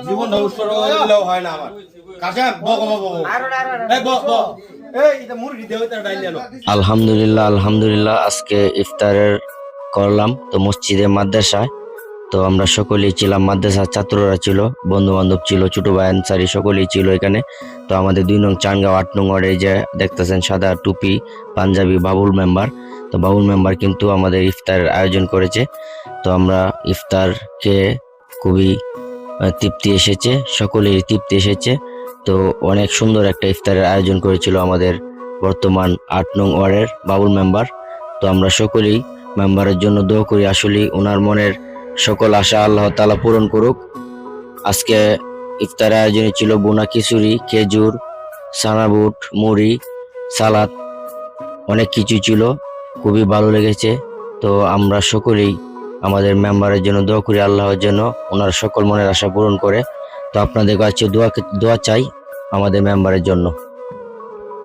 জীবন উৎসর্গ দিলেও হয় না আমার কাছে আলহামদুলিল্লাহ আলহামদুলিল্লাহ আজকে ইফতারের করলাম তো মসজিদে মাদ্রাসায়। তো আমরা সকলেই ছিলাম, মাদ্রাসার ছাত্ররা ছিল, বন্ধু বান্ধব ছিল, ছোট ভাই আনসারি সকলেই ছিল এখানে। তো আমাদের 2 নং চানগাঁও 8 নং ওয়ার্ডে যে দেখতেছেন সাদা টুপি পাঞ্জাবি বাবুল মেম্বার, তো বাবুল মেম্বার কিন্তু আমাদের ইফতারের আয়োজন করেছে। তো আমরা ইফতার খেয়ে খুবই তৃপ্তি এসেছে, সকলেরই তৃপ্তি এসেছে। তো অনেক সুন্দর একটা ইফতারের আয়োজন করেছিল আমাদের বর্তমান 8 নং ওয়ার্ডের বাবুল মেম্বার। তো আমরা সকলেই মেম্বারের জন্য দোয়া করি, আসলে ওনার মনের সকল আশা আল্লাহ তাআলা পূরণ করুক। আজকে ইফতারের আয়োজনে ছিল বোনা খিচুড়ি, খেজুর, সানাবুট, মুড়ি, সালাদ, অনেক কিছু ছিল, খুবই ভালো লেগেছে। তো আমরা সকলেই আমাদের মেম্বারের জন্য দোয়া করি, আল্লাহর জন্য ওনার সকল মনের আশা পূরণ করে। তো আপনাদের কাছে দোয়া চাই আমাদের মেম্বারের জন্য।